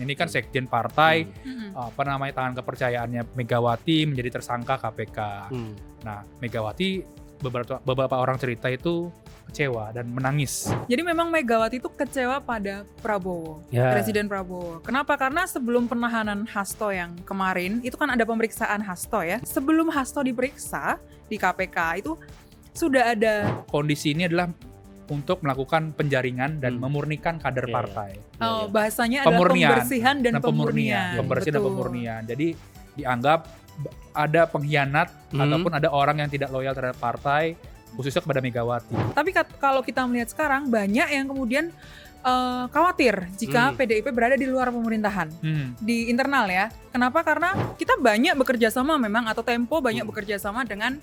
Ini kan sekjen partai, tangan kepercayaannya Megawati menjadi tersangka KPK. Nah, Megawati beberapa orang cerita itu kecewa dan menangis. Jadi memang Megawati itu kecewa pada Prabowo, Presiden Prabowo. Kenapa? Karena sebelum penahanan Hasto yang kemarin, itu kan ada pemeriksaan Hasto ya. Sebelum Hasto diperiksa di KPK itu sudah ada. Kondisi ini adalah untuk melakukan penjaringan dan memurnikan kader partai. Bahasanya adalah pembersihan dan pemurnian. Pembersihan dan pemurnian. Jadi dianggap ada pengkhianat ataupun ada orang yang tidak loyal terhadap partai, khususnya kepada Megawati. Tapi kalau kita melihat sekarang, banyak yang kemudian khawatir jika PDIP berada di luar pemerintahan, di internal ya. Kenapa? Karena kita banyak bekerja sama memang, atau Tempo banyak bekerja sama dengan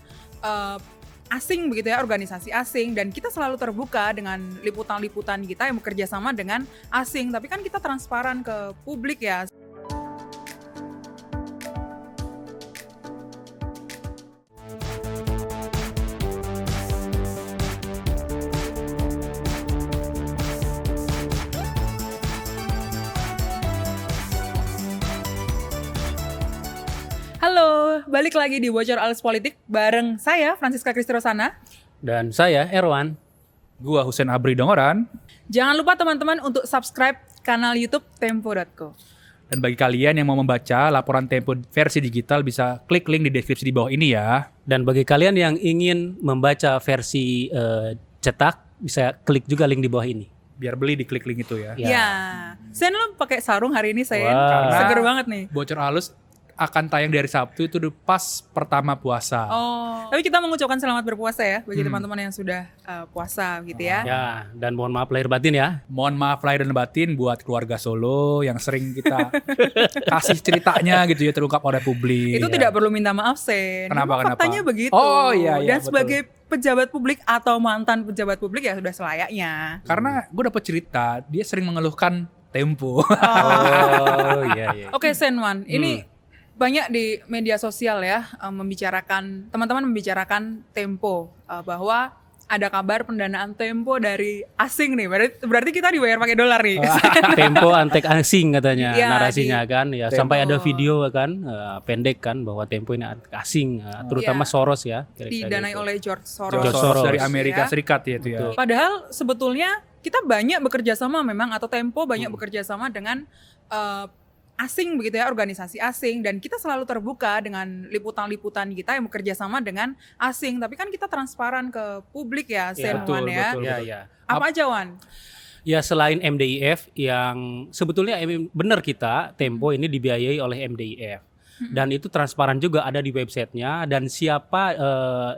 asing begitu ya, organisasi asing, dan kita selalu terbuka dengan liputan-liputan kita yang bekerja sama dengan asing, tapi kan kita transparan ke publik ya. Halo, balik lagi di Bocor Alus Politik bareng saya Francisca Kristrosana dan saya Erwan. Gua Husein Abri Dongoran. Jangan lupa teman-teman untuk subscribe kanal YouTube Tempo.co. Dan bagi kalian yang mau membaca laporan Tempo versi digital bisa klik link di deskripsi di bawah ini ya. Dan bagi kalian yang ingin membaca versi cetak bisa klik juga link di bawah ini. Biar beli di klik link itu ya. Ya. Sen lo pakai sarung hari ini Sen. Karena seger banget nih. Bocor Alus akan tayang dari Sabtu itu pas pertama puasa. Tapi kita mengucapkan selamat berpuasa ya bagi teman-teman yang sudah puasa gitu ya. Ya, dan mohon maaf lahir batin ya. Mohon maaf lahir dan batin buat keluarga Solo yang sering kita kasih ceritanya gitu ya terungkap oleh publik. Itu tidak perlu minta maaf Sen. Kenapa? Faktanya begitu. Oh iya. Dan betul. sebagai pejabat publik atau mantan pejabat publik ya sudah selayaknya. Karena gue dapet cerita dia sering mengeluhkan Tempo. Oh iya. Oke Senwan, ini banyak di media sosial ya teman-teman membicarakan Tempo, bahwa ada kabar pendanaan Tempo dari asing nih. Berarti kita dibayar pakai dolar nih. Tempo antek asing katanya ya, narasinya kan ya. Tempo. Sampai ada video kan pendek kan bahwa Tempo ini antek asing, terutama Soros ya. Didanai oleh George Soros. George Soros dari Amerika Serikat ya itu ya. Padahal sebetulnya kita banyak bekerja sama memang, atau Tempo banyak bekerja sama dengan asing begitu ya, organisasi asing, dan kita selalu terbuka dengan liputan-liputan kita yang bekerja sama dengan asing, tapi kan kita transparan ke publik ya, Senwan ya. Betul. Ya. Apa aja Wan? Ya selain MDIF yang sebetulnya benar kita Tempo ini dibiayai oleh MDIF. Dan itu transparan juga ada di websitenya, dan siapa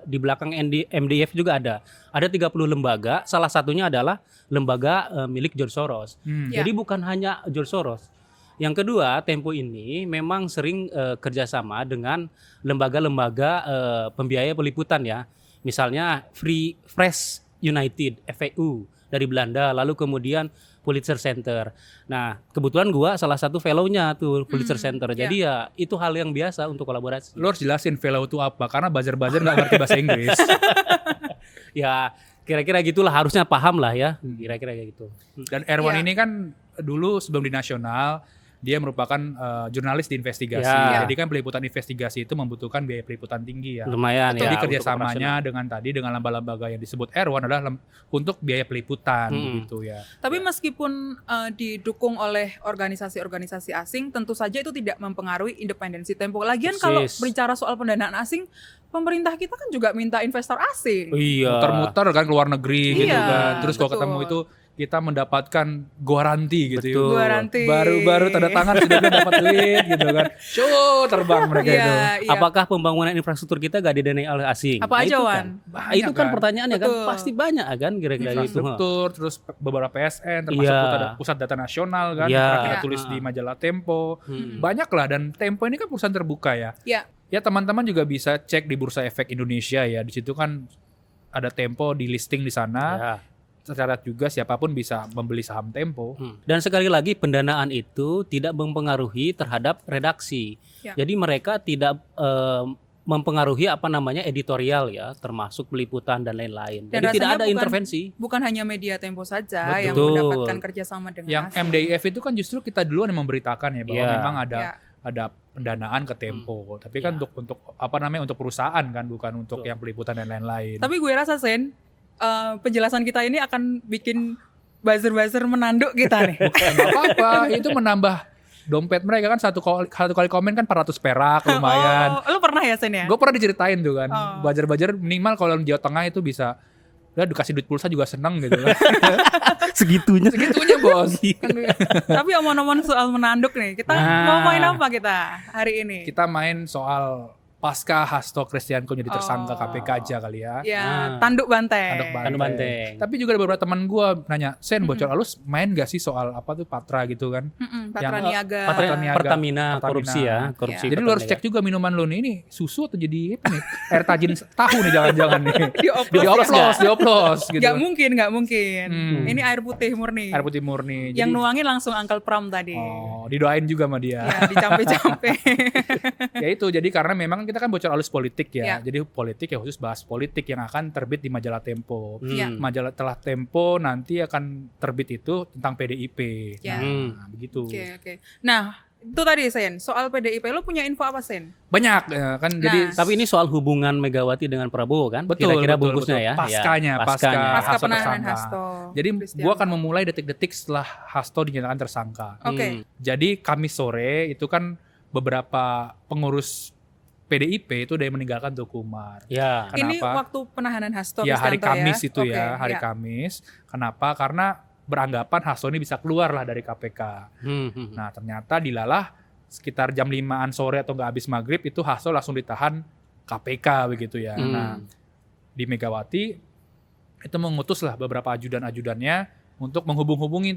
di belakang MDIF juga ada. Ada 30 lembaga, salah satunya adalah lembaga milik George Soros. Jadi bukan hanya George Soros. Yang kedua, Tempo ini memang sering kerjasama dengan lembaga-lembaga pembiaya peliputan ya. Misalnya Free Press United, FPU dari Belanda, lalu kemudian Pulitzer Center. Nah, kebetulan gua salah satu fellow-nya tuh Pulitzer Center. Jadi ya itu hal yang biasa untuk kolaborasi. Lo harus jelasin fellow itu apa, karena buzzer-buzzer nggak ngerti bahasa Inggris. Ya kira-kira gitulah, harusnya paham lah ya. Kira-kira kayak gitu. Dan Erwan ini kan dulu sebelum di Nasional, dia merupakan jurnalis di investigasi. Jadi kan peliputan investigasi itu membutuhkan biaya peliputan tinggi ya. Lumayan ya. Jadi kerjasamanya dengan lembaga-lembaga yang disebut Erwan adalah untuk biaya peliputan gitu ya. Tapi meskipun didukung oleh organisasi-organisasi asing, tentu saja itu tidak mempengaruhi independensi Tempo. Lagian kalau bicara soal pendanaan asing, pemerintah kita kan juga minta investor asing. Muter-muter kan ke luar negeri gitu kan. Terus kalau ketemu itu kita mendapatkan garansi gitu. Betul. Garansi. Baru tanda tangan sudah dapat duit gitu kan. Terbang mereka itu. Apakah pembangunan infrastruktur kita gak didanai oleh asing? Apa aja Wan? Itu kan pertanyaannya kan pasti banyak kan kira-kira itu. Infrastruktur, terus beberapa PSN termasuk Pusat Data Nasional kan. Kita tulis di majalah Tempo. Banyak lah, dan Tempo ini kan perusahaan terbuka ya. Ya teman-teman juga bisa cek di Bursa Efek Indonesia ya. Di situ kan ada Tempo di listing di sana. Secara juga siapapun bisa membeli saham Tempo. Dan sekali lagi pendanaan itu tidak mempengaruhi terhadap redaksi. Jadi mereka tidak mempengaruhi editorial ya, termasuk peliputan dan lain-lain. Jadi tidak ada intervensi. Bukan hanya media Tempo saja yang mendapatkan kerjasama dengan yang MDIF itu kan justru kita duluan yang memberitakan ya bahwa memang ada pendanaan ke Tempo. Tapi kan untuk untuk perusahaan kan, bukan untuk yang peliputan dan lain-lain. Tapi gue rasa Sen, penjelasan kita ini akan bikin buzzer-buzzer menanduk kita nih. Gak apa-apa, itu menambah dompet mereka kan satu kali komen kan 400 perak lumayan. Lu pernah ya Sen ya? Gue pernah diceritain tuh kan, buzzer minimal kalau di Jawa Tengah itu bisa udah dikasih duit pulsa juga seneng gitu kan. Segitunya bos. Tapi omong-omong soal menanduk nih, kita mau main apa kita hari ini? Kita main soal pasca Hasto Kristianto jadi tersangka KPK aja kali ya. Ya, tanduk banteng. Tapi juga ada beberapa teman gue nanya, Sen bocor halus main gak sih soal apa tuh Patra gitu kan? Patra Niaga. Pertamina korupsi ya. Korupsi. Jadi lu harus cek juga minuman lu nih, ini susu atau jadi apa nih? Air tajin tahu nih jangan-jangan nih. Dioplos gitu. Gak mungkin. Ini air putih murni. Yang nuangin langsung Uncle Pram tadi. Oh, didoain juga sama dia. Ya, dicampe-campe. Ya itu, jadi karena memang kita kan bocor halus politik ya. Jadi politik ya khusus bahas politik yang akan terbit di majalah Tempo. Majalah Tempo nanti akan terbit itu tentang PDIP. Nah, begitu. Oke. Nah, itu tadi Sen, soal PDIP lu punya info apa Sen? Banyak kan. Jadi tapi ini soal hubungan Megawati dengan Prabowo kan? Betul, kira-kira bungkusnya ya. Pasca penahanan Hasto. Jadi gua akan memulai detik-detik setelah Hasto dinyatakan tersangka. Jadi Kamis sore itu kan beberapa pengurus PDIP itu udah meninggalkan Teguh Umar. Ya. Kenapa? Ini waktu penahanan Hasto ya hari Kamis itu hari Kamis. Kenapa? Karena beranggapan Hasto ini bisa keluar lah dari KPK. Nah ternyata dilalah sekitar jam 5-an sore atau nggak habis maghrib itu Hasto langsung ditahan KPK begitu ya. Nah di Megawati itu mengutus lah beberapa ajudan-ajudannya untuk menghubungi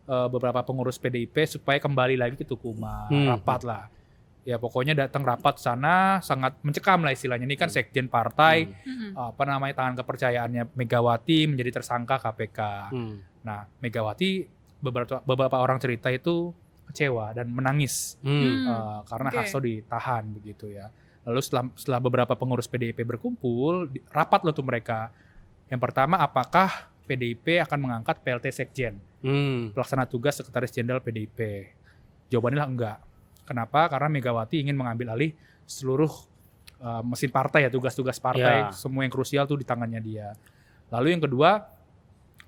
beberapa pengurus PDIP supaya kembali lagi ke Teguh Umar, rapat lah. Ya pokoknya datang rapat sana sangat mencekam lah istilahnya. Ini kan sekjen partai, tangan kepercayaannya Megawati menjadi tersangka KPK. Nah Megawati beberapa orang cerita itu kecewa dan menangis karena Hasto ditahan begitu ya. Lalu setelah beberapa pengurus PDIP berkumpul, rapat loh tuh mereka. Yang pertama, apakah PDIP akan mengangkat PLT Sekjen, pelaksana tugas Sekretaris Jenderal PDIP? Jawabannya lah enggak. Kenapa? Karena Megawati ingin mengambil alih seluruh mesin partai ya, tugas-tugas partai, semua yang krusial tuh di tangannya dia. Lalu yang kedua,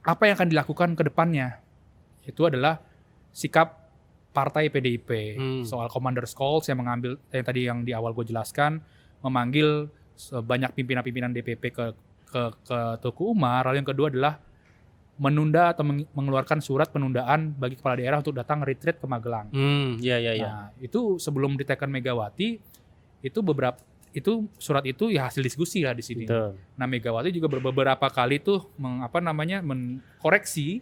apa yang akan dilakukan ke depannya? Itu adalah sikap partai PDIP soal Commander's Calls yang tadi yang di awal gue jelaskan, memanggil banyak pimpinan-pimpinan DPP ke Teguh Umar. Lalu yang kedua adalah menunda atau mengeluarkan surat penundaan bagi kepala daerah untuk datang retreat ke Magelang. Nah, itu sebelum ditekan Megawati, itu surat itu ya hasil diskusi lah di sini. Betul. Nah, Megawati juga beberapa kali tuh mengkoreksi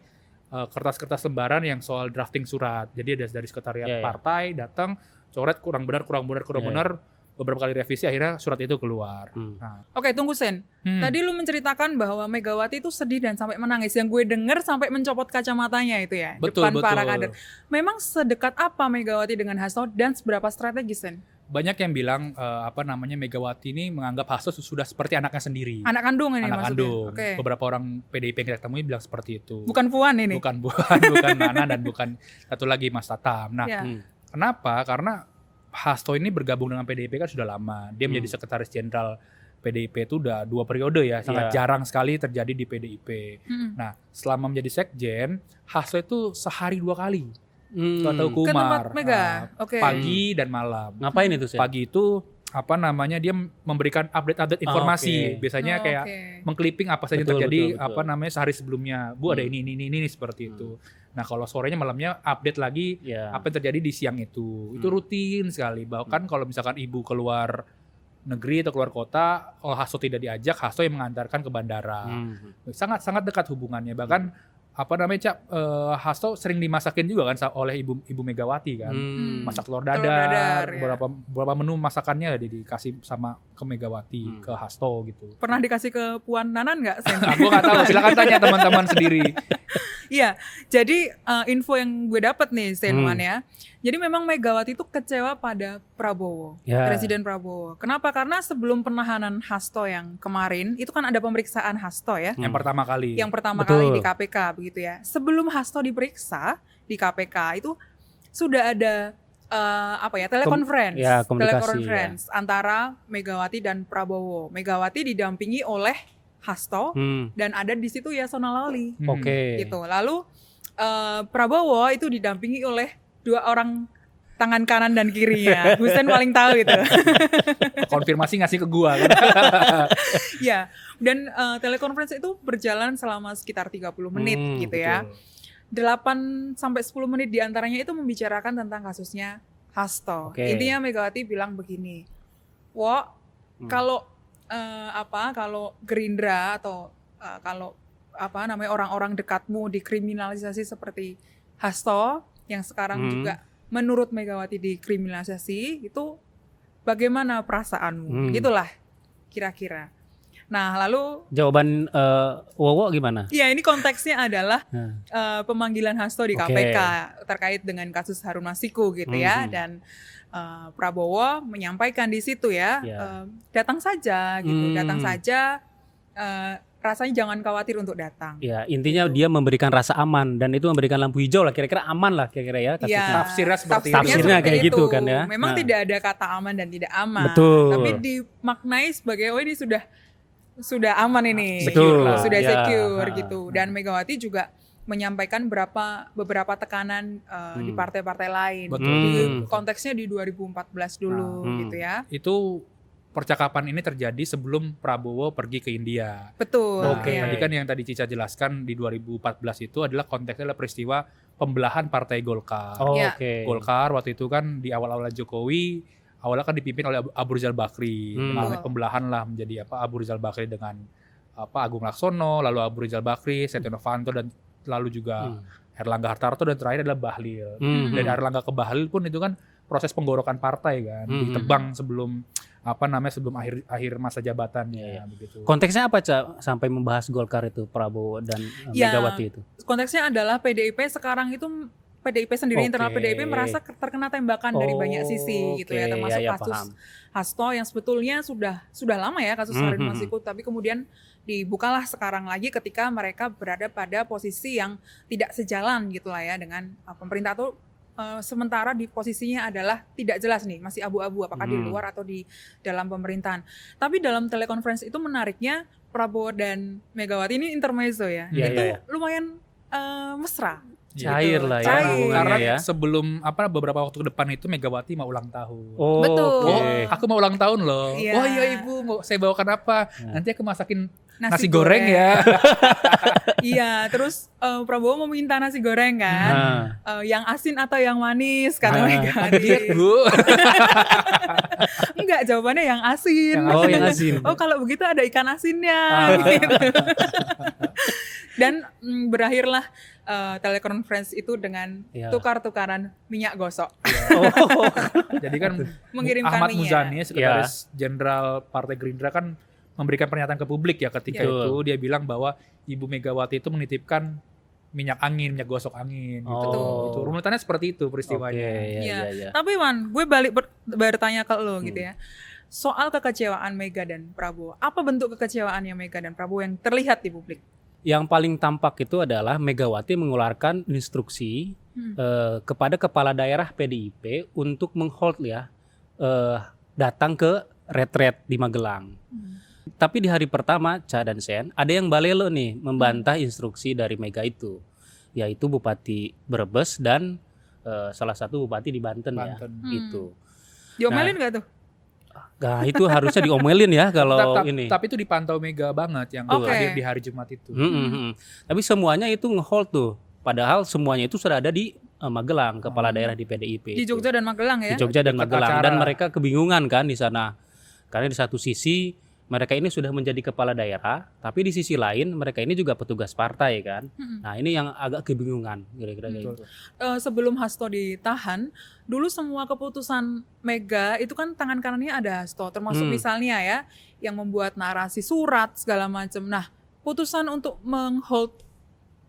kertas-kertas lembaran yang soal drafting surat. Jadi ada dari sekretariat partai datang, coret kurang benar. Beberapa kali revisi akhirnya surat itu keluar. Nah. Oke, tunggu Sen. Tadi lu menceritakan bahwa Megawati itu sedih dan sampai menangis. Yang gue denger sampai mencopot kacamatanya itu ya, depan para kader. Memang sedekat apa Megawati dengan Hasto dan seberapa strategis Sen? Banyak yang bilang Megawati ini menganggap Hasto sudah seperti anaknya sendiri. Anak kandung ini maksudnya. Anak kandung. Okay. Beberapa orang PDIP yang kita temui bilang seperti itu. Bukan Puan ini. Bukan Nana dan bukan satu lagi Mas Tatam. Nah, kenapa? Karena Hasto ini bergabung dengan PDIP kan sudah lama. Dia menjadi sekretaris jenderal PDIP itu udah 2 periode ya. Sangat jarang sekali terjadi di PDIP. Nah, selama menjadi sekjen, Hasto itu sehari 2 kali ke Teguh Umar. Pagi dan malam. Ngapain itu sih? Pagi itu dia memberikan update informasi. Biasanya kayak mengkliping apa saja yang terjadi sehari sebelumnya. Bu ada ini seperti itu. Nah kalau sorenya malamnya update lagi apa yang terjadi di siang itu. Itu rutin sekali. Bahkan kalau misalkan ibu keluar negeri atau keluar kota, kalau Hasto tidak diajak, Hasto yang mengantarkan ke bandara. Sangat-sangat dekat hubungannya. Bahkan apa namanya Cak, Hasto sering dimasakin juga kan oleh Ibu Megawati kan. Masak telur dadar ya. Beberapa menu masakannya dikasih sama ke Megawati, ke Hasto gitu. Pernah dikasih ke Puan Nanan nggak? Aku nggak tahu, silakan tanya teman-teman sendiri. Iya, jadi info yang gue dapat nih Senwan ya. Jadi memang Megawati itu kecewa pada Prabowo, Presiden Prabowo. Kenapa? Karena sebelum penahanan Hasto yang kemarin, itu kan ada pemeriksaan Hasto ya. Yang pertama kali. Yang pertama kali di KPK begitu ya. Sebelum Hasto diperiksa di KPK itu sudah ada telekonferensi antara Megawati dan Prabowo. Megawati didampingi oleh Hasto dan ada di situ Yasona Lawli. Gitu. Lalu Prabowo itu didampingi oleh 2 orang tangan kanan dan kirinya. Husein paling tahu itu. Konfirmasi ngasih ke gua kan. Ya, dan telekonferensi itu berjalan selama sekitar 30 menit gitu ya. 8 sampai 10 menit diantaranya itu membicarakan tentang kasusnya Hasto. Intinya Megawati bilang begini, kalau kalau Gerindra atau kalau orang-orang dekatmu dikriminalisasi seperti Hasto yang sekarang juga menurut Megawati dikriminalisasi, itu bagaimana perasaanmu? Gitulah kira-kira. Nah, lalu jawaban Wowo gimana? Ya, ini konteksnya adalah pemanggilan Hasto di KPK terkait dengan kasus Harun Masiku gitu ya, dan Prabowo menyampaikan di situ ya, datang saja gitu, datang saja. Rasanya jangan khawatir untuk datang. Ya, intinya dia memberikan rasa aman dan itu memberikan lampu hijau lah, kira-kira aman lah kira-kira ya. Tafsirnya seperti tafsirnya kayak gitu kan ya. Memang tidak ada kata aman dan tidak aman. Betul. Tapi dimaknai sebagai ini sudah aman ini. Betul. Sudah secure gitu. Dan Megawati juga menyampaikan beberapa tekanan di partai-partai lain. Konteksnya di 2014 dulu gitu ya. Itu percakapan ini terjadi sebelum Prabowo pergi ke India. Betul. Tadi kan yang tadi Cica jelaskan di 2014 itu adalah konteksnya adalah peristiwa pembelahan Partai Golkar. Golkar waktu itu kan di awal-awal Jokowi, awalnya kan dipimpin oleh Abu Rizal Bakri. Pembelahan lah menjadi Abu Rizal Bakri dengan Agung Laksono, lalu Abu Rizal Bakri, Setia Novanto, dan lalu juga Erlangga Hartarto, dan terakhir adalah Bahlil. Dari Erlangga ke Bahlil pun itu kan proses penggorokan partai kan, ditebang sebelum sebelum akhir masa jabatannya begitu. Konteksnya apa, Cak, sampai membahas Golkar itu, Prabowo dan Megawati itu? Konteksnya adalah PDIP sekarang itu PDIP sendiri, internal PDIP merasa terkena tembakan dari banyak sisi gitu ya, termasuk kasus Hasto yang sebetulnya sudah lama ya kasus Harun Masiku, tapi kemudian dibukalah sekarang lagi ketika mereka berada pada posisi yang tidak sejalan gitulah ya dengan pemerintah tuh. Sementara di posisinya adalah tidak jelas nih, masih abu-abu apakah di luar atau di dalam pemerintahan. Tapi dalam telekonferensi itu menariknya Prabowo dan Megawati ini intermezzo ya, lumayan mesra. Cair lah ya. Karena sebelum beberapa waktu ke depan itu Megawati mau ulang tahun. Betul. Aku mau ulang tahun loh. Iya Ibu, saya bawakan apa? Nanti aku masakin nasi goreng ya. Iya, terus Prabowo mau minta nasi goreng kan, yang asin atau yang manis kata Megawati. Diet Bu. Enggak, jawabannya yang asin. Yang asin. Kalau begitu ada ikan asinnya. Gitu. Dan berakhirlah telekonferensi itu dengan tukar-tukaran minyak gosok. Jadi kan mengirimkan Ahmad Muzani, sekretaris jenderal Partai Gerindra kan memberikan pernyataan ke publik ya ketika itu dia bilang bahwa Ibu Megawati itu menitipkan minyak gosok angin gitu. Itu runutannya seperti itu peristiwanya. Tapi Wan, gue balik bertanya ke lo gitu ya. Soal kekecewaan Mega dan Prabowo. Apa bentuk kekecewaannya Mega dan Prabowo yang terlihat di publik? Yang paling tampak itu adalah Megawati mengeluarkan instruksi kepada kepala daerah PDIP untuk menghold datang ke retret di Magelang. Tapi di hari pertama, Ca dan Sen, ada yang balelo nih membantah instruksi dari Mega itu, yaitu Bupati Brebes dan salah satu bupati di Banten. Ya. Itu. Diomelin nggak tuh? Nah, itu harusnya diomelin ya kalau ini. Tapi itu dipantau Mega banget yang hadir di hari Jumat itu. Tapi semuanya itu nge-hold tuh. Padahal semuanya itu sudah ada di Magelang, kepala daerah di PDIP. Di Jogja dan Magelang ya? Di Jogja dan Magelang. Dan mereka kebingungan kan di sana. Karena di satu sisi mereka ini sudah menjadi kepala daerah, tapi di sisi lain mereka ini juga petugas partai kan. Nah ini yang agak kebingungan kira-kira kayak gitu. Sebelum Hasto ditahan, dulu semua keputusan Mega itu kan tangan kanannya ada Hasto, termasuk misalnya ya yang membuat narasi surat segala macam. Nah putusan untuk menghold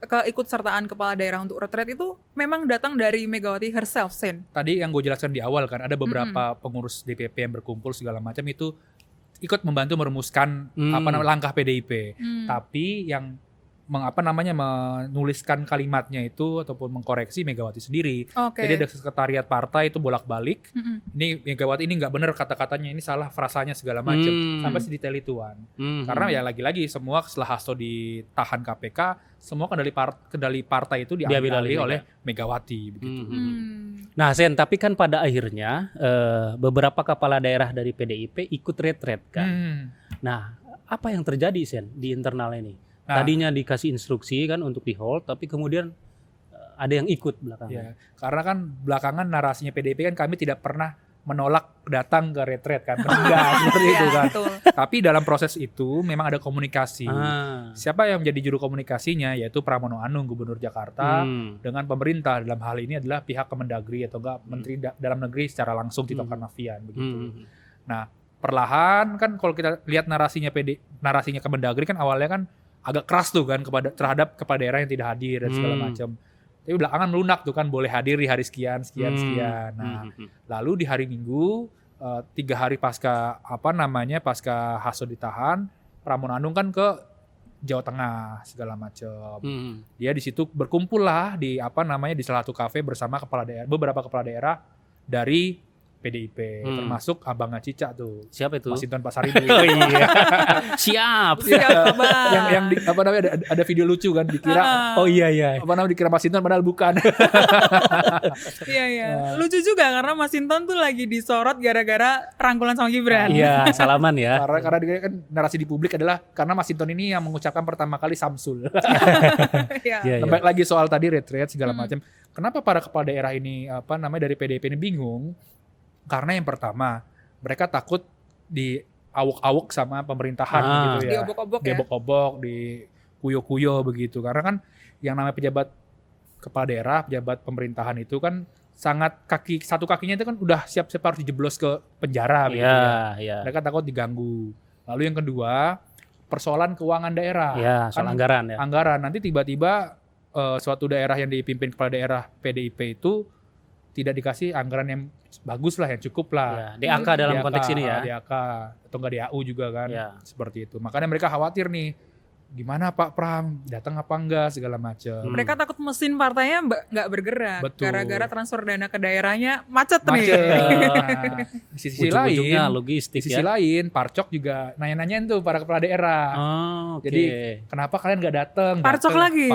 keikutsertaan kepala daerah untuk retret itu memang datang dari Megawati herself, Sen. Tadi yang gue jelaskan di awal kan ada beberapa pengurus DPP yang berkumpul segala macam itu ikut membantu merumuskan langkah PDIP. Tapi yang menuliskan kalimatnya itu ataupun mengkoreksi Megawati sendiri. Jadi ada sekretariat partai itu bolak-balik. Ini Megawati ini nggak benar kata-katanya, ini salah frasanya segala macam. Sampai sedetail ituan. Karena ya lagi-lagi semua setelah Hasto ditahan KPK, semua kendali partai itu diambil alih oleh Megawati begitu. Nah, Sen, tapi kan pada akhirnya beberapa kepala daerah dari PDIP ikut retret kan. Nah, apa yang terjadi, Sen, di internal ini? Tadinya dikasih instruksi kan untuk di hold, tapi kemudian ada yang ikut belakangan. Ya, karena kan belakangan narasinya PDIP kan kami tidak pernah menolak datang ke retret kan, enggak seperti itu kan. Tapi dalam proses itu memang ada komunikasi. Siapa yang menjadi juru komunikasinya yaitu Pramono Anung, Gubernur Jakarta dengan pemerintah, dalam hal ini adalah pihak Kemendagri atau enggak Menteri Dalam Negeri secara langsung Tito Karnavian begitu. Nah, perlahan kan kalau kita lihat narasinya Kemendagri kan awalnya kan agak keras tuh kan terhadap kepala daerah yang tidak hadir dan segala macam. Tapi belakangan melunak tuh kan boleh hadir di hari sekian. Nah, lalu di hari Minggu 3 hari pasca Hasto ditahan, Pramono Anung kan ke Jawa Tengah segala macam. Dia di situ berkumpul lah di salah satu kafe bersama beberapa kepala daerah dari PDIP, termasuk abangnya Cica tuh. Siapa itu? Masinton Pasaribu. Oh iya. Siap Bang. Yang ada video lucu kan dikira. Iya. Dikira Masinton padahal bukan. Iya. Lucu juga karena Masinton tuh lagi disorot gara-gara rangkulan sama Gibran. Iya, salaman ya. Karena dia kan narasi di publik adalah karena Masinton ini yang mengucapkan pertama kali Samsul. Baik lagi soal tadi retret segala macam. Kenapa para kepala daerah ini dari PDIP ini bingung? Karena yang pertama, mereka takut diawuk-awuk sama pemerintahan gitu ya. Diobok-obok, dikuyo-kuyo begitu. Karena kan yang namanya kepala daerah, pejabat pemerintahan itu kan sangat satu kakinya itu kan udah siap-siap harus dijeblos ke penjara gitu ya. Mereka takut diganggu. Lalu yang kedua, persoalan keuangan daerah. Soal anggaran ya. Anggaran, nanti tiba-tiba suatu daerah yang dipimpin kepala daerah PDIP itu tidak dikasih anggaran yang bagus lah, yang cukup lah. DAK dalam konteks ini ya. DAK atau enggak DAU juga kan. Seperti itu. Makanya mereka khawatir nih, gimana Pak Pram, datang apa enggak segala macam. Mereka takut mesin partainya nggak bergerak. Betul. Gara-gara transfer dana ke daerahnya macet nih. Nah, di sisi lain, logistik di sisi lain, Parcok juga nanya-nanyain tuh para kepala daerah. Jadi kenapa kalian nggak datang? Parcok lagi.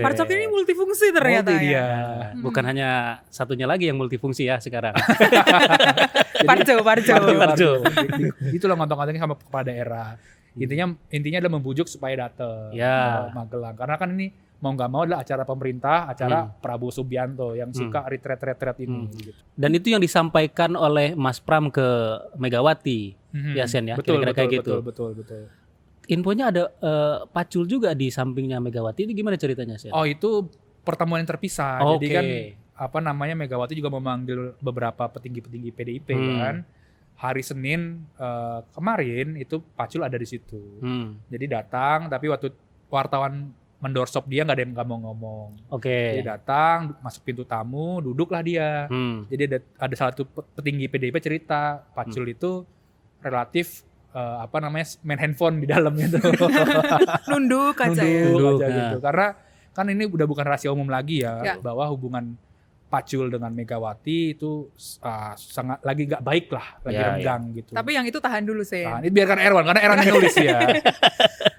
Parcok ini multifungsi ternyata ya. Bukan hanya satunya lagi yang multifungsi ya sekarang. Parcok. Itulah ngotong-ngotongnya sama kepala daerah. Intinya adalah membujuk supaya datang ke Magelang. Karena kan ini mau nggak mau adalah acara pemerintah, acara Prabowo Subianto yang suka retret ini. Gitu. Dan itu yang disampaikan oleh Mas Pram ke Megawati, ya Sen ya. Betul. Infonya ada Pacul juga di sampingnya Megawati. Itu gimana ceritanya, Sen? Oh, itu pertemuan yang terpisah. Jadi kan Megawati juga memanggil beberapa petinggi-petinggi PDIP kan. Hari Senin kemarin itu Pacul ada di situ. Jadi datang, tapi waktu wartawan mendorsop dia nggak mau ngomong. Jadi datang, masuk pintu tamu, duduklah dia. Jadi ada salah satu petinggi PDIP cerita Pacul itu relatif main handphone di dalamnya tuh. Nunduk aja gitu. Karena kan ini udah bukan rahasia umum lagi ya. Bahwa hubungan Pacul dengan Megawati itu sangat lagi nggak baik lah, lagi renggang gitu. Tapi yang itu tahan dulu Sen. Ini biarkan Erwan, karena Erwan yang nulis ya.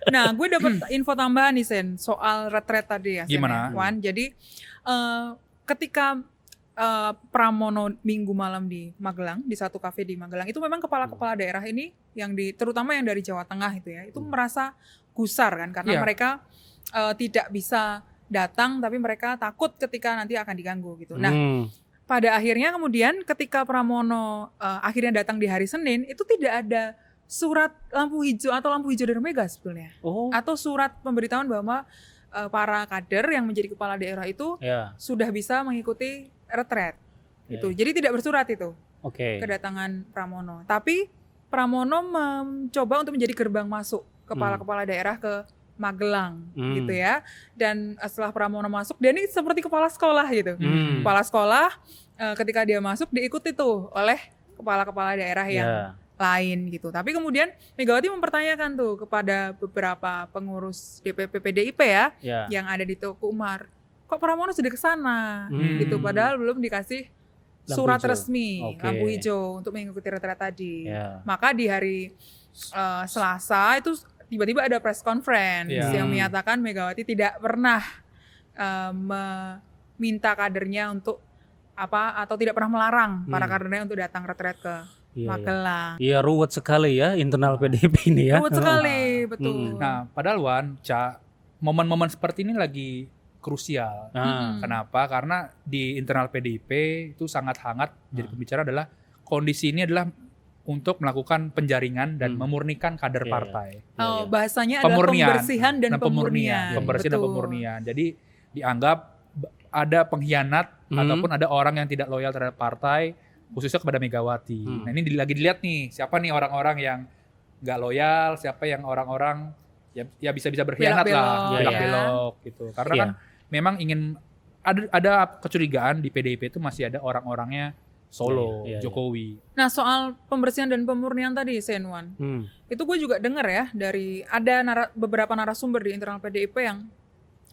Nah, gue dapat info tambahan nih Sen soal retret tadi ya. Gimana? Wan. Jadi ketika Pramono Minggu malam di Magelang, di satu kafe di Magelang, itu memang kepala-kepala daerah ini terutama yang dari Jawa Tengah itu merasa gusar kan karena mereka tidak bisa datang, tapi mereka takut ketika nanti akan diganggu gitu. Nah, pada akhirnya kemudian ketika Pramono akhirnya datang di hari Senin, itu tidak ada surat lampu hijau atau lampu hijau dari Mega sebetulnya. Atau surat pemberitahuan bahwa para kader yang menjadi kepala daerah itu sudah bisa mengikuti retret. Gitu. Jadi tidak bersurat itu. Kedatangan Pramono. Tapi Pramono mencoba untuk menjadi gerbang masuk kepala-kepala daerah ke Magelang gitu ya. Dan setelah Pramono masuk, dia ini seperti kepala sekolah gitu. Kepala sekolah ketika dia masuk diikuti tuh oleh kepala-kepala daerah yang lain gitu. Tapi kemudian Megawati mempertanyakan tuh kepada beberapa pengurus DPP PDIP yang ada di Teguh Umar, kok Pramono sudah ke sana gitu, padahal belum dikasih surat resmi lampu hijau untuk mengikuti retret tadi. Maka di hari Selasa itu tiba-tiba ada press conference yang menyatakan Megawati tidak pernah meminta kadernya untuk atau tidak pernah melarang para kadernya untuk datang retret ke Magelang. Iya, ruwet sekali ya internal PDIP ini ya. Ruwet sekali, betul. Nah, padahal momen-momen seperti ini lagi krusial. Kenapa? Karena di internal PDIP itu sangat hangat. Jadi pembicara adalah kondisi ini adalah untuk melakukan penjaringan dan memurnikan kader partai. Bahasanya adalah pembersihan dan pemurnian. Pembersihan dan pemurnian. Jadi dianggap ada pengkhianat ataupun ada orang yang tidak loyal terhadap partai, khususnya kepada Megawati. Nah ini lagi dilihat nih, siapa nih orang-orang yang nggak loyal, siapa yang orang-orang ya bisa-bisa berkhianat belok-belok gitu. Karena kan memang ingin ada kecurigaan di PDIP itu masih ada orang-orangnya solo, Jokowi. Nah soal pembersihan dan pemurnian tadi, Senwan, itu gue juga dengar ya dari ada beberapa narasumber di internal PDIP yang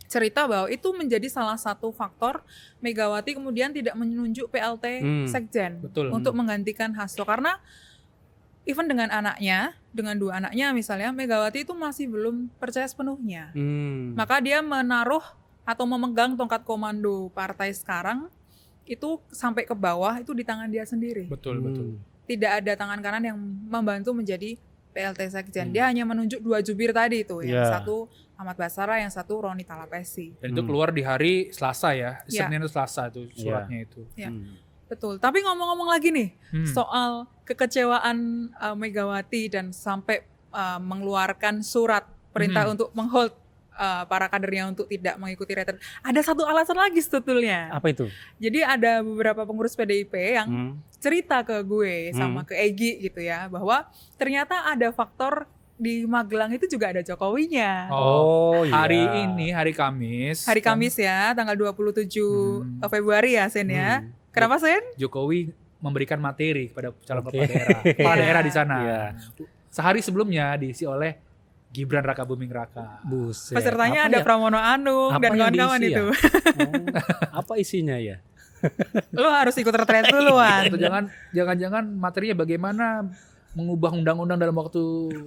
cerita bahwa itu menjadi salah satu faktor Megawati kemudian tidak menunjuk PLT Sekjen untuk menggantikan Hasto, karena even dengan dua anaknya misalnya, Megawati itu masih belum percaya sepenuhnya. Maka dia menaruh atau memegang tongkat komando partai sekarang itu sampai ke bawah itu di tangan dia sendiri. Betul. Tidak ada tangan kanan yang membantu menjadi PLT Sekjen. Dia hanya menunjuk 2 jubir tadi itu, yang satu Ahmad Basara, yang satu Roni Talapesi. Dan itu keluar di hari Selasa ya, Senin itu Selasa itu suratnya itu. Betul. Tapi ngomong-ngomong lagi nih soal kekecewaan Megawati dan sampai mengeluarkan surat perintah untuk menghold para kadernya untuk tidak mengikuti retret. Ada satu alasan lagi sebetulnya. Apa itu? Jadi ada beberapa pengurus PDIP yang cerita ke gue sama ke Egy gitu ya, bahwa ternyata ada faktor di Magelang itu juga ada Jokowinya. Hari Kamis. Hari Kamis ya, tanggal 27 Februari ya, Sen ya. Kenapa, Sen? Jokowi memberikan materi kepada calon kepala daerah di sana. Sehari sebelumnya diisi oleh Gibran Raka Buming Raka. Buset. Pesertanya ada Pramono Anung dan kawan-kawan itu. Apa isinya ya? Lu harus ikut retret duluan. Jangan-jangan materinya bagaimana mengubah undang-undang dalam waktu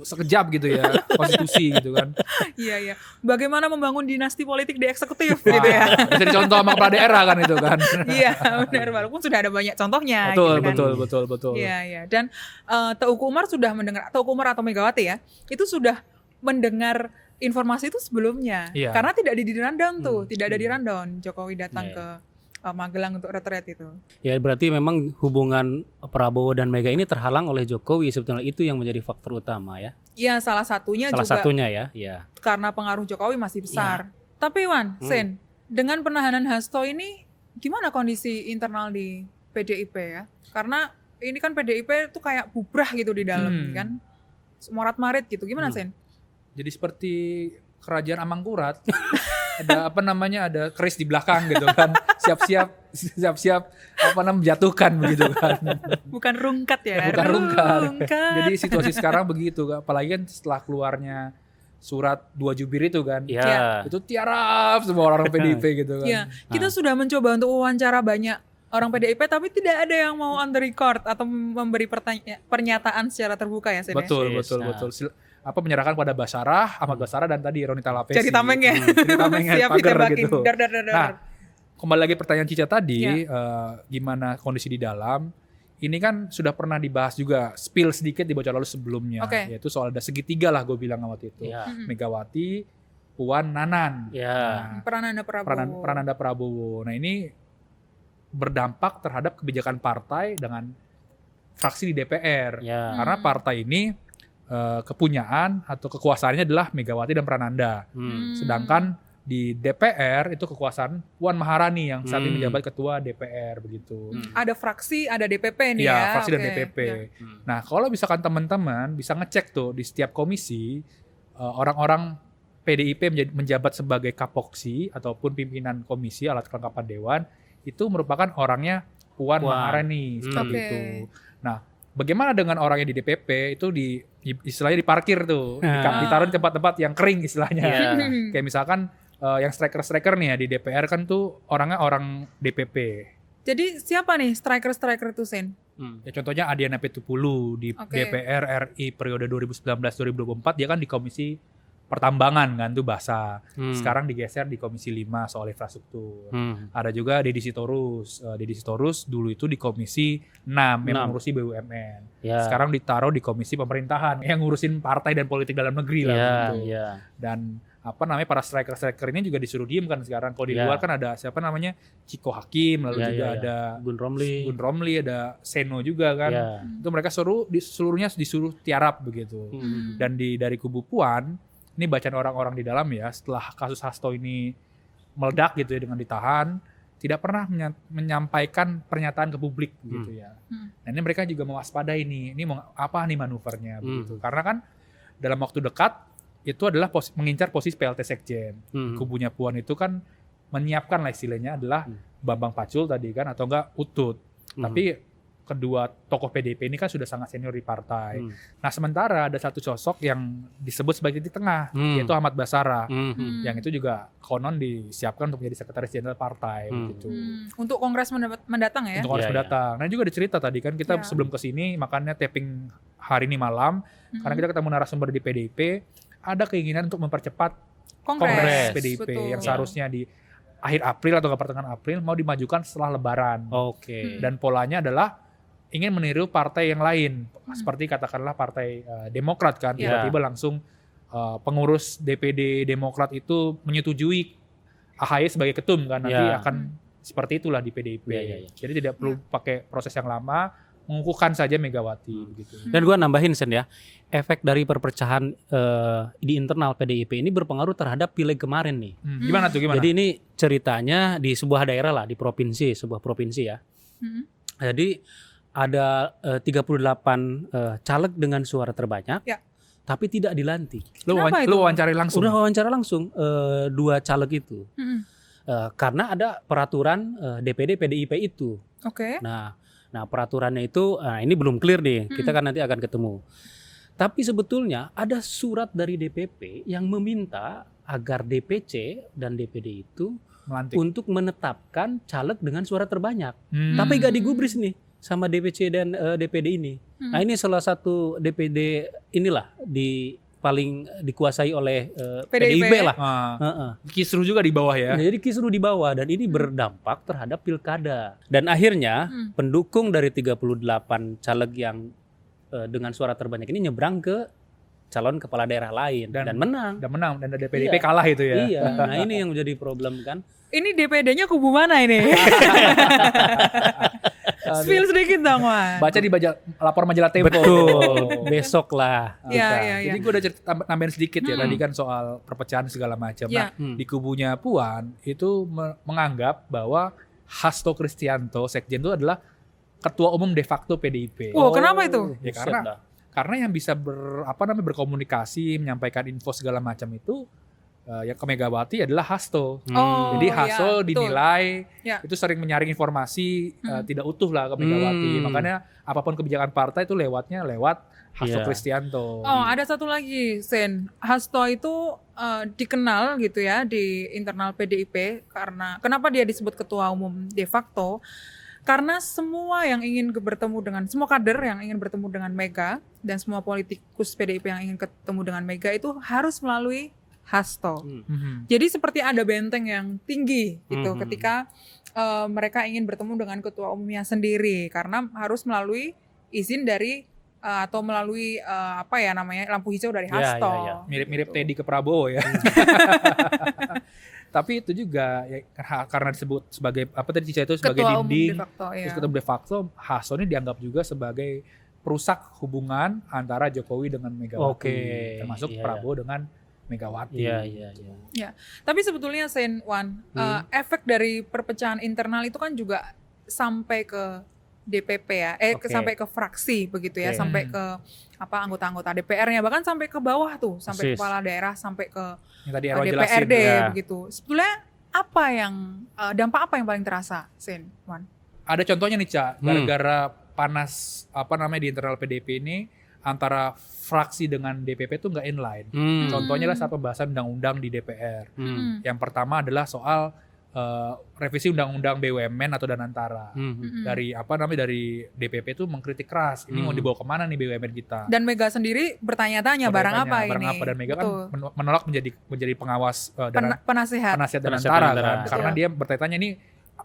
sekejap gitu ya, konstitusi gitu kan. Iya. Bagaimana membangun dinasti politik di eksekutif gitu ya. Bisa dicontoh sama kepala daerah kan itu kan. Iya, benar, walaupun sudah ada banyak contohnya. Betul. Iya. Dan Teguh Umar sudah mendengar, Teguh Umar atau Megawati ya, itu sudah mendengar informasi itu sebelumnya. Karena tidak di rundown tuh, tidak ada di rundown Jokowi datang ke Magelang untuk retret itu. Ya berarti memang hubungan Prabowo dan Mega ini terhalang oleh Jokowi, sebetulnya itu yang menjadi faktor utama ya. Iya, salah satunya ya. Karena pengaruh Jokowi masih besar. Tapi Sen, dengan penahanan Hasto ini gimana kondisi internal di PDIP ya? Karena ini kan PDIP tuh kayak bubrah gitu di dalam kan. Morat-marit gitu. Gimana Sen? Jadi seperti kerajaan Amangkurat. ada keris di belakang gitu kan, siap-siap menjatuhkan begitu kan. Bukan rungkat ya. Bukan rungkat. Jadi situasi sekarang begitu, apalagi kan setelah keluarnya surat 2 jubir itu kan. Itu tiarap semua orang PDIP gitu kan. Kita sudah mencoba untuk wawancara banyak orang PDIP tapi tidak ada yang mau on the record atau memberi pernyataan secara terbuka ya. Betul. Menyerahkan pada Ahmad Basara dan tadi Roni Talapesi. Jadi tamengnya. Siap ditebakin. Gitu. Nah, kembali lagi pertanyaan Cica tadi, gimana kondisi di dalam? Ini kan sudah pernah dibahas juga, spill sedikit di Bocor Lalu sebelumnya, yaitu soal ada segitiga lah gue bilang waktu itu. Megawati, Puan, Nanan. Prananda Prabowo. Nah ini berdampak terhadap kebijakan partai dengan fraksi di DPR. Karena partai ini kepunyaan atau kekuasaannya adalah Megawati dan Prananda. Sedangkan di DPR itu kekuasaan Puan Maharani yang saat ini menjabat ketua DPR begitu. Ada fraksi, ada DPP nih ya. Iya, fraksi dan DPP. Nah, kalau misalkan teman-teman bisa ngecek tuh di setiap komisi orang-orang PDIP menjabat sebagai kapoksi ataupun pimpinan komisi alat kelengkapan dewan itu merupakan orangnya Puan Maharani seperti itu. Nah, bagaimana dengan orangnya di DPP itu istilahnya diparkir tuh, ditaruh di tempat-tempat yang kering istilahnya. Kayak misalkan yang striker-striker nih ya di DPR kan tuh orangnya orang DPP. Jadi siapa nih striker-striker itu, Sen? Ya contohnya Adiana Pitupulu di DPR RI periode 2019-2024 dia kan di Komisi Pertambangan kan tuh bahasa. Sekarang digeser di Komisi 5 soal infrastruktur. Ada juga Deddy Sitorus. Deddy Sitorus dulu itu di Komisi 6 yang ngurusi BUMN. Sekarang ditaruh di Komisi Pemerintahan yang ngurusin partai dan politik dalam negeri lah gitu. Dan para striker-striker ini juga disuruh diem kan sekarang. Kalau di luar kan ada siapa namanya Ciko Hakim, lalu juga ada Gun Romli, ada Seno juga kan. Itu mereka seluruhnya disuruh tiarap begitu. Dan dari kubu Puan, ini bacaan orang-orang di dalam ya, setelah kasus Hasto ini meledak gitu ya dengan ditahan, tidak pernah menyampaikan pernyataan ke publik gitu ya. Nah ini mereka juga mewaspadai ini mau apa nih manuvernya begitu. Karena kan dalam waktu dekat itu adalah mengincar posisi PLT Sekjen. Kubunya Puan itu kan menyiapkan lah istilahnya adalah Bambang Pacul tadi kan atau enggak Utut. Tapi kedua tokoh PDIP ini kan sudah sangat senior di partai. Nah sementara ada satu sosok yang disebut sebagai titik tengah, yaitu Ahmad Basara, yang itu juga konon disiapkan untuk menjadi sekretaris jenderal partai. Gitu. Untuk kongres mendatang ya? Untuk kongres mendatang. Nah juga dicerita tadi kan kita sebelum kesini, makanya tapping hari ini malam, karena kita ketemu narasumber di PDIP, ada keinginan untuk mempercepat kongres PDIP yang seharusnya di akhir April atau pertengahan April mau dimajukan setelah Lebaran. Dan polanya adalah ingin meniru partai yang lain, seperti katakanlah partai Demokrat kan, tiba-tiba langsung pengurus DPD Demokrat itu menyetujui AHY sebagai ketum kan, nanti akan seperti itulah di PDIP. Jadi tidak perlu pakai proses yang lama, mengukuhkan saja Megawati gitu. Dan gue nambahin Sen ya, efek dari perpecahan di internal PDIP ini berpengaruh terhadap pileg kemarin nih. Gimana tuh? Jadi ini ceritanya di sebuah daerah lah, di sebuah provinsi ya. Jadi ada 38 caleg dengan suara terbanyak, tapi tidak dilantik. Lu wawancari langsung? Udah wawancara langsung 2 caleg itu. Karena ada peraturan DPD PDIP itu. Nah peraturannya itu ini belum clear nih. Kita kan nanti akan ketemu. Tapi sebetulnya ada surat dari DPP yang meminta agar DPC dan DPD itu melantik untuk menetapkan caleg dengan suara terbanyak. Tapi gak digubris nih sama DPC dan DPD ini. Nah ini salah satu DPD inilah paling dikuasai oleh PDIP lah. Kisruh juga di bawah ya. Jadi kisruh di bawah dan ini berdampak terhadap pilkada. Dan akhirnya pendukung dari 38 caleg yang dengan suara terbanyak ini nyebrang ke calon kepala daerah lain dan menang. Dan ada PDIP kalah itu ya. Iya. Nah ini yang menjadi problem kan. Ini DPD-nya kubu mana ini? Spill sedikit dong, Mas. Baca di lapor majalah Tempo. Betul. Besok lah. Jadi gue udah nambahin sedikit ya tadi kan soal perpecahan segala macam. Nah, di kubunya Puan itu menganggap bahwa Hasto Kristianto Sekjen itu adalah ketua umum de facto PDIP. Kenapa itu? Ya karena yang bisa berkomunikasi, menyampaikan info segala macam itu yang ke Megawati adalah Hasto. Jadi Hasto dinilai itu sering menyaring informasi tidak utuh lah ke Megawati. Makanya apapun kebijakan partai itu lewat Hasto Kristianto. Ada satu lagi, Sen. Hasto itu dikenal gitu ya di internal PDIP karena kenapa dia disebut ketua umum de facto? Karena semua kader yang ingin bertemu dengan Mega dan semua politikus PDIP yang ingin ketemu dengan Mega itu harus melalui Hasto. Jadi seperti ada benteng yang tinggi gitu ketika mereka ingin bertemu dengan ketua umumnya sendiri karena harus melalui izin dari atau melalui lampu hijau dari Hasto. Mirip-mirip Teddy ke Prabowo ya. Tapi itu juga ya, karena disebut sebagai apa tadi Cica itu sebagai ketua dinding, de facto, terus ketua de facto, Hasto ini dianggap juga sebagai perusak hubungan antara Jokowi dengan Megawati, termasuk Prabowo dengan Megawati. Ya, tapi sebetulnya Sen Wan, efek dari perpecahan internal itu kan juga sampai ke DPP ya, sampai ke fraksi begitu ya, sampai ke anggota-anggota DPR-nya, bahkan sampai ke bawah tuh, sampai kepala daerah, sampai ke DPRD begitu. Sebetulnya dampak apa yang paling terasa, Sen Wan? Ada contohnya nih, Ca, gara-gara panas di internal PDIP ini antara fraksi dengan DPP itu nggak inline. Contohnya adalah saat pembahasan undang-undang di DPR. Yang pertama adalah soal revisi undang-undang BUMN atau Danantara. Dari DPP itu mengkritik keras. Ini mau dibawa kemana nih BUMN kita? Dan Mega sendiri bertanya-tanya barang apa dan Mega kan menolak menjadi pengawas penasihat Danantara kan. Karena dia bertanya ini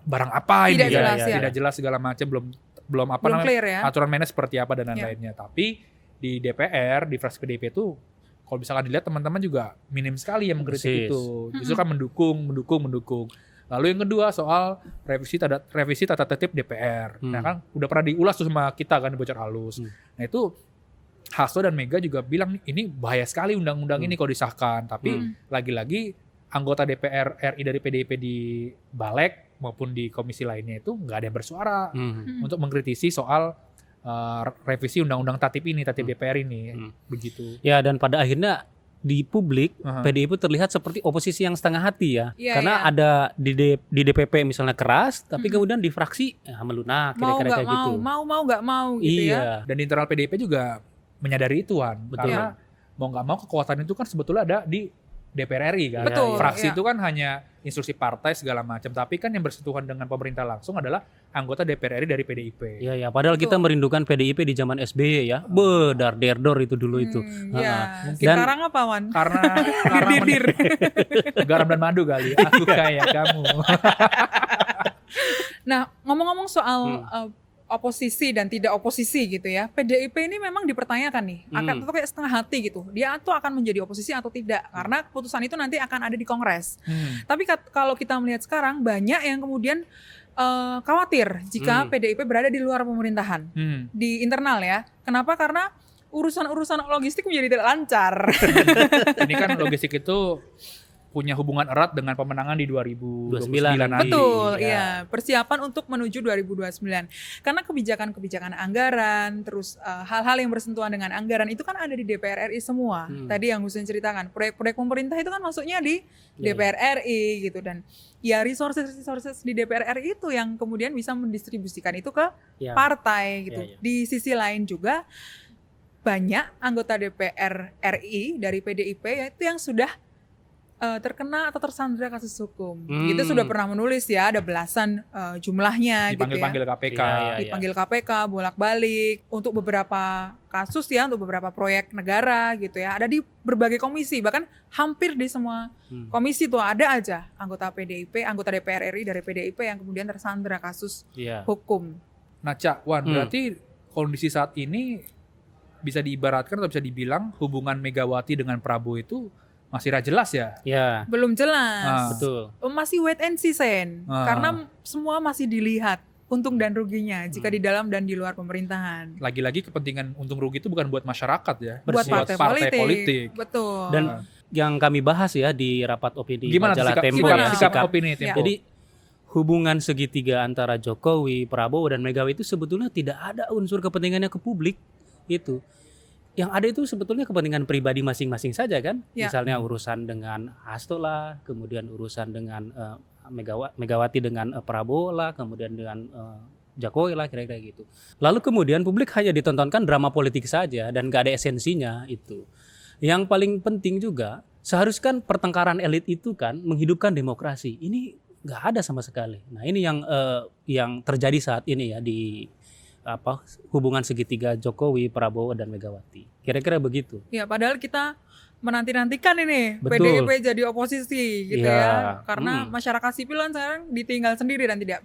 barang apa ini? Tidak jelas segala macam, belum clear ya. Aturan mainnya seperti apa dan lain-lainnya. Tapi di DPR, di fraksi PDIP itu kalau misalkan dilihat teman-teman juga minim sekali yang mengkritik itu. Justru kan mendukung. Lalu yang kedua soal revisi tata tertib DPR. Nah kan udah pernah diulas tuh sama kita kan, bocor halus. Nah itu Hasto dan Mega juga bilang ini bahaya sekali undang-undang ini kalau disahkan. Tapi lagi-lagi anggota DPR RI dari PDIP di Balek maupun di komisi lainnya itu nggak ada yang bersuara untuk mengkritisi soal revisi undang-undang tatip DPR ini. Begitu. Ya, dan pada akhirnya di publik PDIP terlihat seperti oposisi yang setengah hati ya. Karena ada di DPP misalnya keras, tapi kemudian di fraksi melunak kira-kira kayak gitu. Mau nggak mau gitu ya. Dan di internal PDIP juga menyadari itu kan. Karena mau nggak mau kekuatan itu kan sebetulnya ada di DPR RI kan. Fraksi itu kan hanya instruksi partai segala macam, tapi kan yang bersentuhan dengan pemerintah langsung adalah anggota DPR RI dari PDIP. Iya, padahal kita merindukan PDIP di zaman SBY ya. Derdor itu dulu itu. Mungkin sekarang apa, Wan? Karena garam dan madu kali. Aku kayak kamu. Nah, ngomong-ngomong soal oposisi dan tidak oposisi gitu ya, PDIP ini memang dipertanyakan nih, akan tuh kayak setengah hati gitu, dia tuh akan menjadi oposisi atau tidak, karena keputusan itu nanti akan ada di Kongres. Tapi kalau kita melihat sekarang, banyak yang kemudian khawatir jika PDIP berada di luar pemerintahan, di internal ya. Kenapa? Karena urusan logistik menjadi tidak lancar. Ini kan logistik itu punya hubungan erat dengan pemenangan di 2029 nanti. Betul, iya. Persiapan untuk menuju 2029. Karena kebijakan-kebijakan anggaran, terus hal-hal yang bersentuhan dengan anggaran itu kan ada di DPR RI semua. Tadi yang Husein ceritakan, proyek-proyek pemerintah itu kan masuknya di DPR RI gitu. Dan ya resources di DPR RI itu yang kemudian bisa mendistribusikan itu ke partai gitu. Di sisi lain juga banyak anggota DPR RI dari PDIP yaitu yang sudah terkena atau tersandra kasus hukum. Itu sudah pernah menulis ya, ada belasan jumlahnya dipanggil KPK. Dipanggil KPK bolak-balik untuk beberapa kasus ya, untuk beberapa proyek negara gitu ya. Ada di berbagai komisi, bahkan hampir di semua komisi tuh ada aja anggota PDIP, anggota DPR RI dari PDIP yang kemudian tersandra kasus hukum. Nah, Cak Wan, berarti kondisi saat ini bisa diibaratkan atau bisa dibilang hubungan Megawati dengan Prabowo itu masih jelas ya? Ya. Belum jelas. Betul. Masih wait and see, Sen. Karena semua masih dilihat untung dan ruginya jika di dalam dan di luar pemerintahan. Lagi-lagi kepentingan untung rugi itu bukan buat masyarakat ya. Buat partai politik. Betul. Dan yang kami bahas ya di rapat opini majalah Tempo ya. Sikap opini Tempo. Jadi hubungan segitiga antara Jokowi, Prabowo, dan Megawati itu sebetulnya tidak ada unsur kepentingannya ke publik itu. Yang ada itu sebetulnya kepentingan pribadi masing-masing saja kan. Misalnya urusan dengan Hasto lah, kemudian urusan dengan Megawati dengan Prabowo lah, kemudian dengan Jokowi lah, kira-kira gitu. Lalu kemudian publik hanya ditontonkan drama politik saja dan gak ada esensinya itu. Yang paling penting juga, seharusnya pertengkaran elit itu kan menghidupkan demokrasi. Ini gak ada sama sekali. Nah ini yang terjadi saat ini ya di hubungan segitiga Jokowi, Prabowo, dan Megawati. Kira-kira begitu. Ya, padahal kita menanti-nantikan ini PDIP jadi oposisi gitu ya. Karena masyarakat sipil kan sekarang ditinggal sendiri dan tidak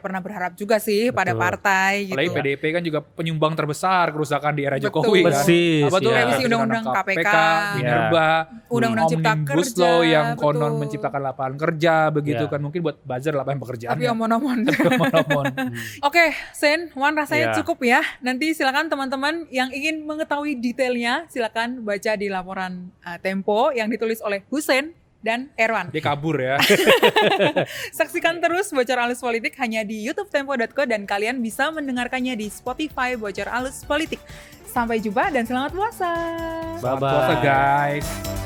pernah berharap juga sih pada partai gitu. Apalagi PDIP kan juga penyumbang terbesar kerusakan di era Jokowi kan. Apa tuh revisi undang-undang KPK, Minerba, undang-undang cipta Omnibus kerja Law yang konon menciptakan lapangan kerja begitu kan, mungkin buat buzzer lapangan pekerjaan. Tapi omon-omon. Oke, Sen, Wan rasanya cukup ya. Nanti silakan teman-teman yang ingin mengetahui detailnya silakan baca di laporan Tempo yang ditulis oleh Hussein dan Erwan. Dia kabur ya. Saksikan terus Bocor Alus Politik hanya di youtube.tempo.co dan kalian bisa mendengarkannya di Spotify Bocor Alus Politik. Sampai jumpa dan selamat puasa. Selamat puasa guys.